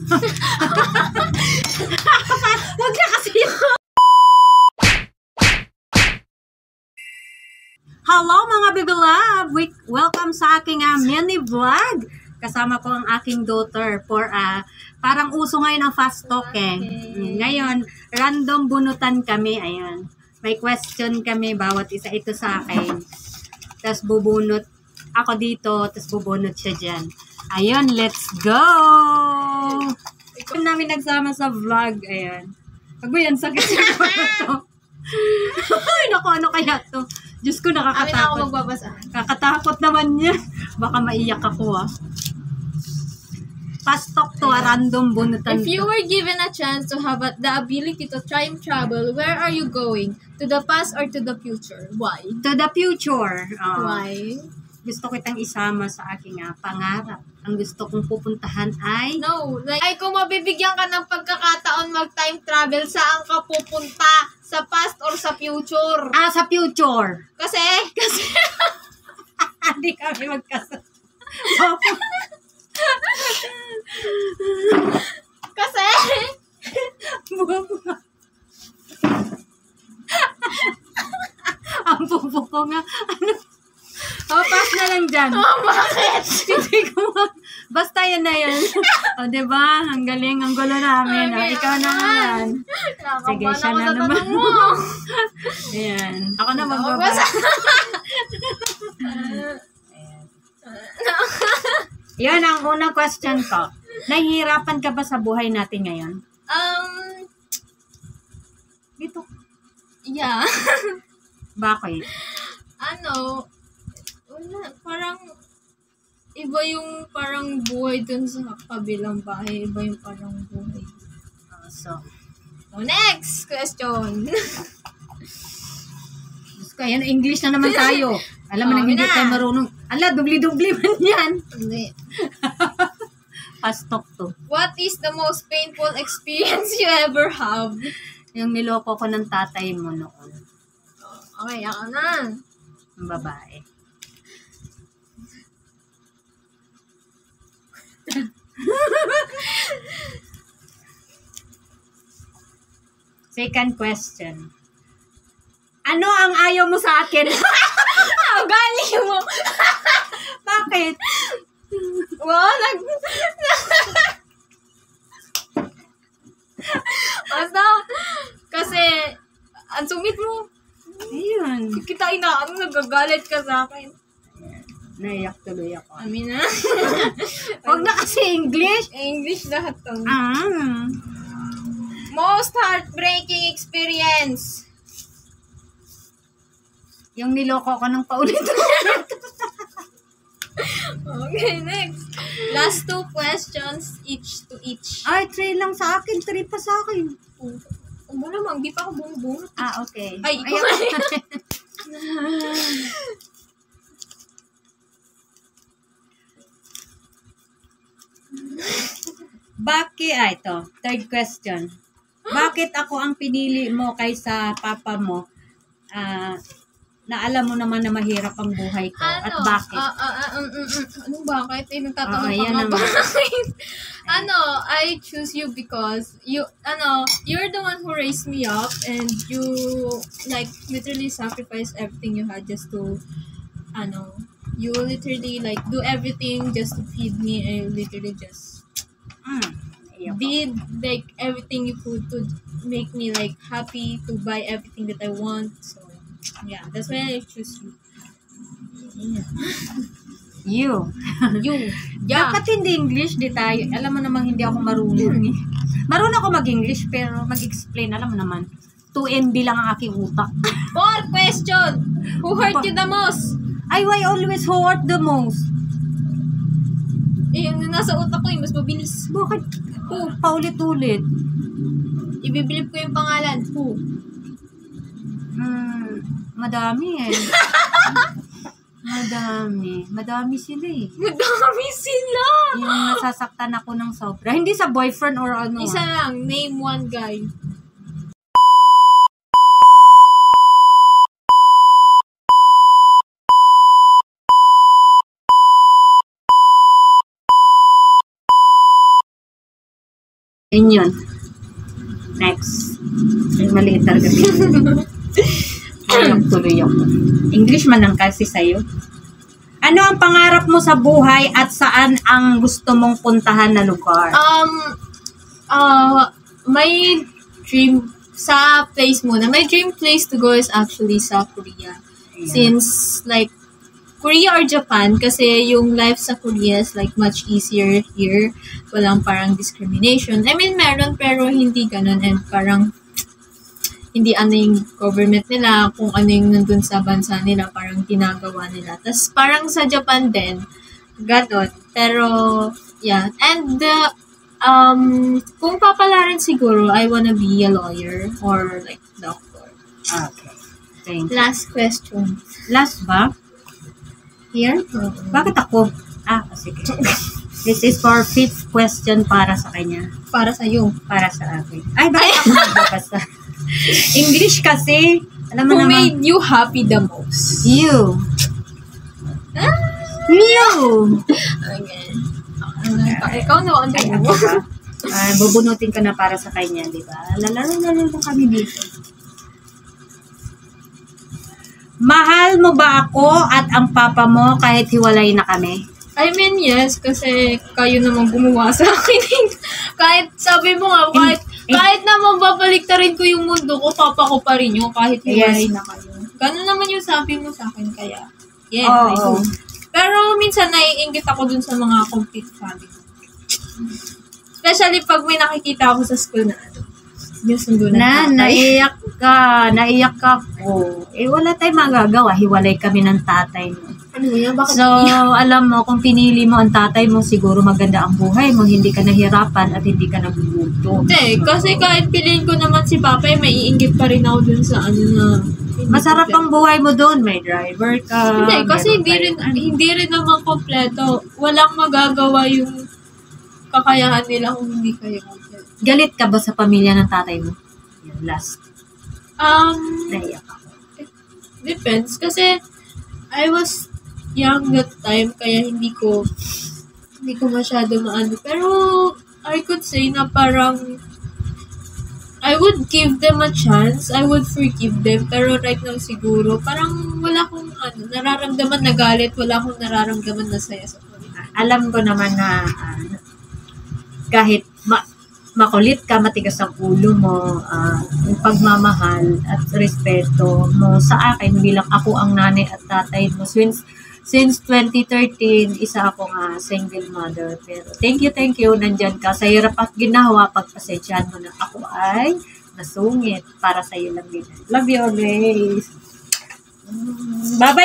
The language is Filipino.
Wag na kasi. Hello mga baby love! Welcome sa aking mini vlog. Kasama ko ang aking daughter for parang uso ngayon ang fast talk eh. Ngayon, random bunutan kami. Ayan. May question kami bawat isa ito sa akin. Tapos bubunot ako dito, tapos bubunot siya dyan. Ayun, let's go! Ikaw namin nagsama sa vlog. Ayan. Pag ba yan, sakit siya to. Ay, naku, ano kaya to? Diyos ko, nakakatakot. Amin ako magbabasa. Kakatakot naman niya. Baka maiyak ako Fast talk to, random bunutan. If you were given a chance to have the ability to time travel, where are you going? To the past or to the future? Why? To the future. Why? Gusto kitang isama sa aking pangarap. Ang gusto kong pupuntahan ay... No. Like, kung mabibigyan ka ng pagkakataon mag-time travel, saan ka pupunta? Sa past or sa future? Sa future. Kasi? Hindi kami magkasama. Kasi? Ang bubo ko nga. Ano? Pass na lang dyan. Bakit? Hindi ko basta yun na yun. Diba? Ang galing, ang gulo namin. Ikaw naman. Sige, siya na naman. Ayan. Ako na magbabasa. Yan ang unang question ko. Nahihirapan ka ba sa buhay natin ngayon? Dito. Yeah. Bakit? Wala, parang iba yung parang buhay dun sa kabilang bahay. Iba yung parang buhay. So, next question. Ayan, English na naman tayo. Alam mo na hindi tayo marunong. Ala, dubli-dubli man yan. Hindi. Fast talk to. What is the most painful experience you ever have? Yung niloko ko ng tatay mo noon. Okay, ako na. Ang babae. Second question. Ano ang ayaw mo sa akin? Ugali mo. Bakit? Wow, basta, kasi, ang sungit mo. Ayun. Kita nagagalit ka sa akin. Naiyak tuloy ako. Amin na. Huwag na kasi English. English lahat to. Most heartbreaking experience. Yung niloko ko ng paulit-ulit. Okay, next. Last 2 questions, each to each. Ay, 3 lang sa akin. 3 pa sa akin. Malamang, di pa ako bumubunot. Okay. Ay, ikaw. Bakit, ito, third question. Bakit ako ang pinili mo kaysa papa mo? Na alam mo naman na mahirap ang buhay ko. At bakit? Anong bakit? Nagtatanong yan ka nga naman. bakit? I choose you because you're the one who raised me up and you like literally sacrificed everything you had just to you literally like do everything just to feed me and literally just did like everything you could to make me like happy to buy everything that I want. So yeah, that's why I choose you. You. Yeah. Dapat hindi English, di tayo. Alam mo namang hindi ako marunong eh. Marunong ako mag-English, pero mag-explain, alam mo naman, 2 MB lang ang aking utak. 4 question. Who hurt you the most? Why always who hurt the most? Yung nasa utak ko mas mabilis. Bakit? Paulit-ulit. Ibibilip ko yung pangalan. Who? Madami eh. Madami sila eh. Madami sila! Yung nasasaktan ako ng sobra. Hindi sa boyfriend or ano. Isa lang. Name one guy. Yun yun. Next. Ay, maliit talaga. Ayun, tuloy ako. English man lang kasi sa'yo. Ano ang pangarap mo sa buhay at saan ang gusto mong puntahan na lugar? My dream sa place muna. My dream place to go is actually sa Korea. Ayan. Since like Korea or Japan kasi yung life sa Korea is like much easier here. Walang parang discrimination. I mean, meron pero hindi ganun and parang hindi ano yung government nila, kung ano yung nandun sa bansa nila, parang ginagawa nila. Tapos parang sa Japan din, ganun. Pero, yeah. And, kung papalaran siguro, I wanna be a lawyer or like doctor. Okay. Thank you. Last question. Last ba? Here? Bakit ako? Sige. This is for 5th question para sa kanya. Para sa'yo. Para sa akin. Ay, bakit ako magbabasa? English kasi. Alam mo Who naman. made you happy the most? You. You. Okay. Ikaw na, ano Ay, ako ba? Bubunutin ko na para sa kanya, di ba? Lalaro kami dito. Mahal mo ba ako at ang papa mo kahit hiwalay na kami? I mean, yes, kasi kayo naman gumawa sa akin. Kahit sabi mo nga, kahit naman babaliktarin ko yung mundo ko, papa ko pa rin yun, kahit hiwalay na kayo. Ganun naman yung sabi mo sa akin, kaya, yeah, I do. Pero minsan naiinggit ako dun sa mga complete family. Especially pag may nakikita ako sa school na yung sundo na Naiyak ka po. Wala tayong magagawa. Hiwalay kami ng tatay mo. Ano yan? Bakit So, alam mo, kung pinili mo ang tatay mo, siguro maganda ang buhay mo, hindi ka nahirapan at hindi ka nagugutom. Hindi, kasi kahit piliin ko naman si Papa, may iinggit pa rin ako dun sa ano na... Masarap ang buhay mo doon. May driver ka. Hindi, kasi meron hindi rin naman kompleto. Walang magagawa yung kakayahan nila kung hindi kayo kompleto. Galit ka ba sa pamilya ng tatay mo? Yan, last. Naiyak ako. Depends. Kasi I was young that time, kaya hindi ko masyado maano. Pero I could say na parang I would give them a chance. I would forgive them. Pero right now siguro, parang wala akong nararamdaman na galit. Wala akong nararamdaman na saya sa pamilya. Alam ko naman na kahit makulit ka, matigas ang ulo mo, yung pagmamahal at respeto mo sa akin bilang ako ang nanay at tatay mo. Since 2013, isa akong single mother. Pero thank you, nandyan ka. Sa hirap at ginawa, pagpasensyahan mo na ako ay nasungit para sa iyo lang din. Love you always. Bye-bye.